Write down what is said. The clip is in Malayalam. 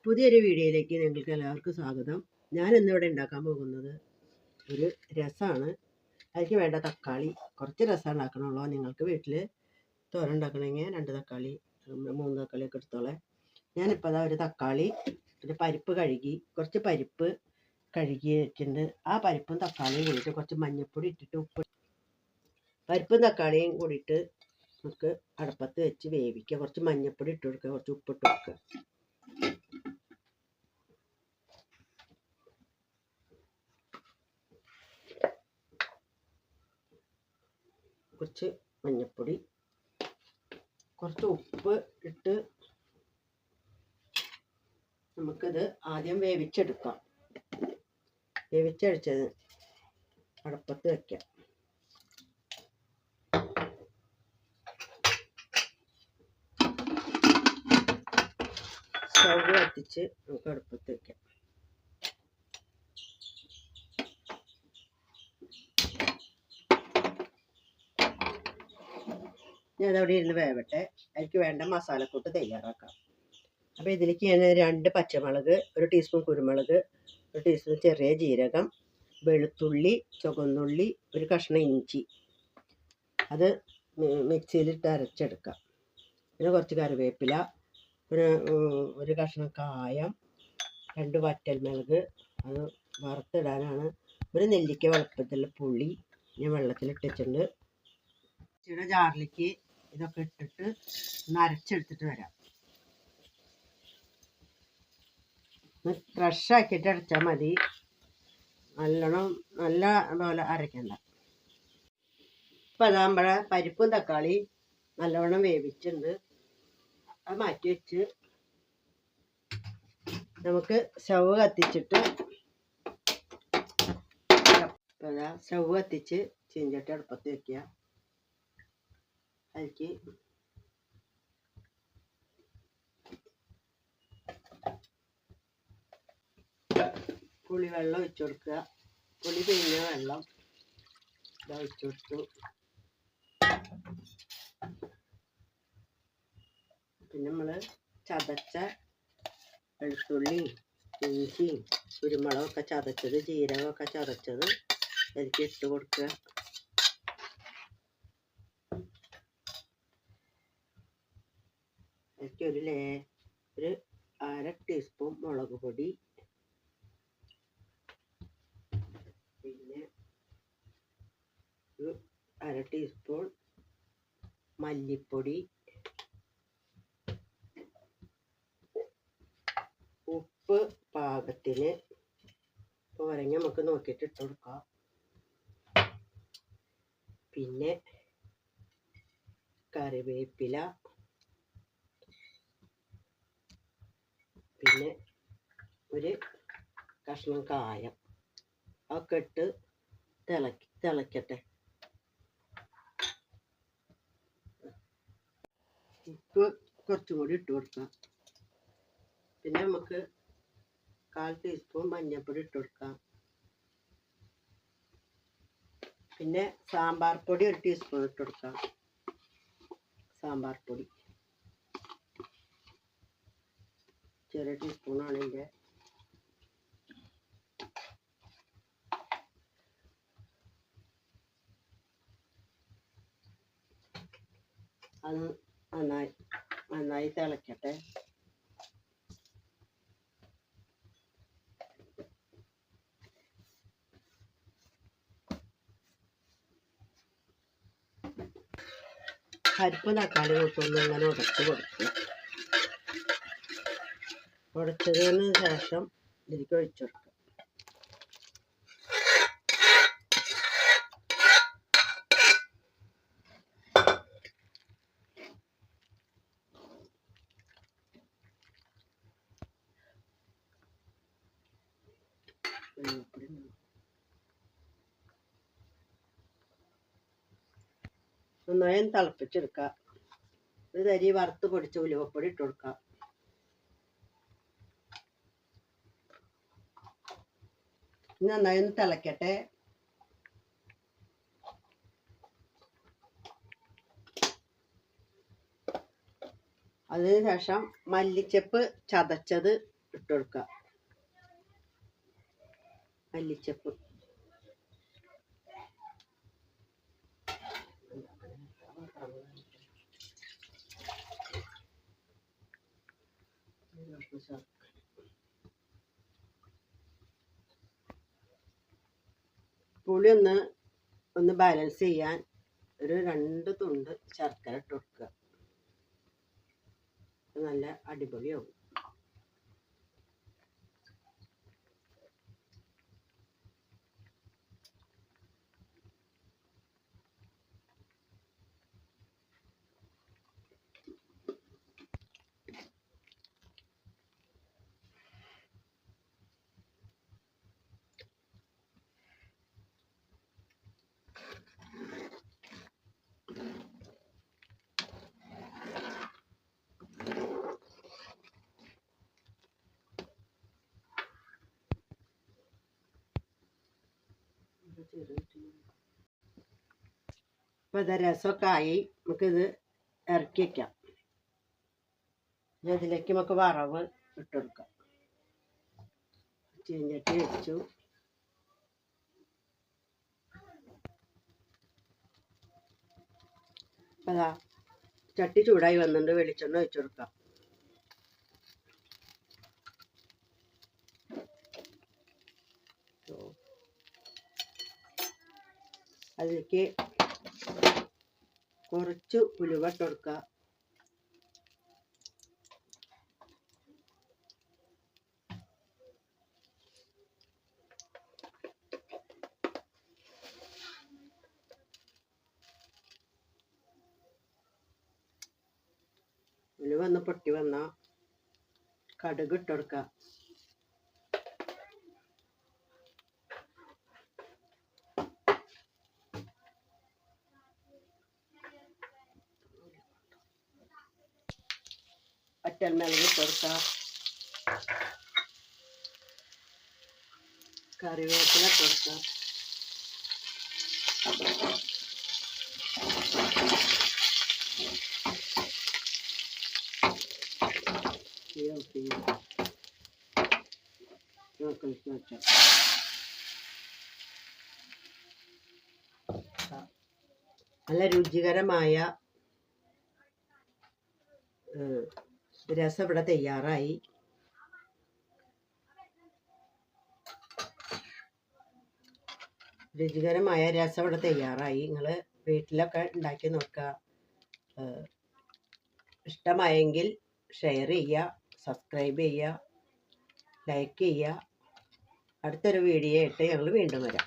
പുതിയൊരു വീഡിയോയിലേക്ക് നിങ്ങൾക്ക് എല്ലാവർക്കും സ്വാഗതം. ഞാൻ ഇന്നിവിടെ ഉണ്ടാക്കാൻ പോകുന്നത് ഒരു രസമാണ്. അതിലേക്ക് വേണ്ട തക്കാളി, കുറച്ച് രസം ഉണ്ടാക്കണമല്ലോ. നിങ്ങൾക്ക് വീട്ടിൽ തോരൻ ഉണ്ടാക്കണമെങ്കിൽ 2 തക്കാളി 3 തക്കാളിയൊക്കെ എടുത്തോളെ. ഞാനിപ്പോൾ അതാ ഒരു തക്കാളി, ഒരു പരിപ്പ് കഴുകി, കുറച്ച് പരിപ്പ് കഴുകി വെച്ചിട്ടുണ്ട്. ആ പരിപ്പും തക്കാളിയും കൂടിയിട്ട് കുറച്ച് മഞ്ഞൾപ്പൊടി ഇട്ടിട്ട് പരിപ്പും തക്കാളിയും കൂടിയിട്ട് നമുക്ക് അടുപ്പത്ത് വെച്ച് വേവിക്കുക. കുറച്ച് മഞ്ഞൾപ്പൊടി ഇട്ട് കൊടുക്കുക, കുറച്ച് ഉപ്പിട്ട് കൊടുക്കുക. കുറച്ച് മഞ്ഞൾപ്പൊടി, കുറച്ച് ഉപ്പ് ഇട്ട് നമുക്കിത് ആദ്യം വേവിച്ചെടുക്കാം. വേവിച്ചടിച്ചത് അടുപ്പത്ത് വയ്ക്കാം. സ്റ്റൗ കത്തിച്ച് നമുക്ക് അടുപ്പത്ത് വയ്ക്കാം. ഞാനവിടെ ഇരുന്ന് വേവട്ടെ. അതിലേക്ക് വേണ്ട മസാലക്കൂട്ട് തയ്യാറാക്കാം. അപ്പോൾ ഇതിലേക്ക് ഞാൻ 2 പച്ചമുളക്, 1 ടീസ്പൂൺ കുരുമുളക്, 1 ടീസ്പൂൺ ചെറിയ ജീരകം, വെളുത്തുള്ളി, ചുവന്നുള്ളി, ഒരു കഷ്ണം ഇഞ്ചി, അത് മിക്സിയിലിട്ട് അരച്ചെടുക്കാം. പിന്നെ കുറച്ച് കറിവേപ്പില, പിന്നെ ഒരു കഷ്ണം കായം, 2 വറ്റൽമുളക്, അത് വറുത്തിടാനാണ്. ഒരു നെല്ലിക്ക വലുപ്പത്തിലുള്ള പുളി ഞാൻ വെള്ളത്തിലിട്ട് വെച്ചിട്ടുണ്ട്. ഇച്ചിരി ജാറിലേക്ക് ഇതൊക്കെ ഇട്ടിട്ട് ഒന്ന് അരച്ചെടുത്തിട്ട് വരാം. ഫ്രഷ് ആക്കിയിട്ട് അരച്ചാൽ മതി, നല്ലോണം നല്ല പോലെ അരയ്ക്കണ്ട. ഇപ്പം അതാകുമ്പോഴേ പരിപ്പും തക്കാളി നല്ലോണം വേവിച്ചിട്ടുണ്ട്. അത് മാറ്റി വെച്ച് നമുക്ക് സ്റ്റൗ കത്തിച്ചിട്ട് സ്റ്റൗ കത്തിച്ച് ചീഞ്ചട്ടി അടുപ്പത്ത് വയ്ക്കുക. അതിലേക്ക് പുളിവെള്ളം ഒഴിച്ചു കൊടുക്കുക. പുളി പിഴിഞ്ഞ വെള്ളം ഇതാ ഒഴിച്ചു കൊടുത്തു. പിന്നെ നമ്മൾ ചതച്ച വെളുത്തുള്ളി, ഇഞ്ചി, കുരുമുളകൊക്കെ ചതച്ചത്, ജീരകമൊക്കെ ചതച്ചത് അതിലേക്ക് ഇട്ട് കൊടുക്കുക. അതിലേക്ക് ഒരു 1/2 ടീസ്പൂൺ മുളക് പൊടി, പിന്നെ ഒരു 1/2 ടീസ്പൂൺ മല്ലിപ്പൊടി, ഉപ്പ് പാകത്തിന്, പോരെങ്കിൽ നമുക്ക് നോക്കിയിട്ട് ഇട്ട് കൊടുക്കാം. പിന്നെ കറിവേപ്പില, പിന്നെ ഒരു കഷ്ണം കായം, ഒക്കെ ഇട്ട് തിളക്കട്ടെ. ഉപ്പ് കുറച്ചും കൂടി ഇട്ട് കൊടുക്കാം. പിന്നെ നമുക്ക് 1/4 ടീസ്പൂൺ മഞ്ഞൾപ്പൊടി ഇട്ട് കൊടുക്കാം. പിന്നെ സാമ്പാർ പൊടി 1 ടീസ്പൂൺ ഇട്ട് കൊടുക്കാം. സാമ്പാർ പൊടി ചെറിയ ടീസ്പൂണാണ് ഇതിൻ്റെ. അത് നന്നായി തിളക്കട്ടെ. പരിപ്പ് തക്കാളി കൂട്ടൊന്ന് ഇങ്ങനെ ഉടച്ച് കൊടുക്കുക. ഉടച്ചതിന് ശേഷം ഇതിലേക്ക് ഒഴിച്ചു കൊടുക്കുക. നന്നായി തിളപ്പിച്ചെടുക്കുക. ഒരു തരി വറുത്ത് പൊടിച്ച ഉലുവപ്പൊടി ഇട്ട് കൊടുക്കുക. നന്നായി ഒന്ന് തിളക്കട്ടെ. അതിന് ശേഷം മല്ലിച്ചപ്പ് ചതച്ചത് ഇട്ട് കൊടുക്കുക. മല്ലിച്ചപ്പ്, പുളി ഒന്ന് ബാലൻസ് ചെയ്യാൻ ഒരു 2 തുണ്ട് ശർക്കര ഇട്ട് കൊടുക്കുക. നല്ല അടിപൊളിയാവും. ഇപ്പം ഇത് രസമൊക്കെ ആയി, നമുക്കിത് ഇറക്കി വയ്ക്കാം. ഇതിലേക്ക് നമുക്ക് വറവ് ഇട്ട് കൊടുക്കാം. ചീഞ്ചട്ടി വെച്ചു. അപ്പം അതാ ചട്ടി ചൂടായി വന്നിട്ട് വെളിച്ചെണ്ണ ഒഴിച്ചു കൊടുക്കാം. അതിലേക്ക് കുറച്ച് ഉലുവ ഇട്ട് കൊടുക്കുക. ഉലുവ ഒന്ന് പൊട്ടി വന്ന കടുക് ഇട്ട് കൊടുക്കുക. വറ്റൽമുളക് ഇട്ട് കൊടുക്കുക. കറിവേപ്പില ഇട്ട് കൊടുക്കുക. നല്ല രുചികരമായ രസം ഇവിടെ തയ്യാറായി. നിങ്ങൾ വീട്ടിലൊക്കെ ഉണ്ടാക്കി നോക്കുക. ഇഷ്ടമായെങ്കിൽ ഷെയർ ചെയ്യുക, സബ്സ്ക്രൈബ് ചെയ്യുക, ലൈക്ക് ചെയ്യുക. അടുത്തൊരു വീഡിയോ ആയിട്ട് ഞങ്ങൾ വീണ്ടും വരാം.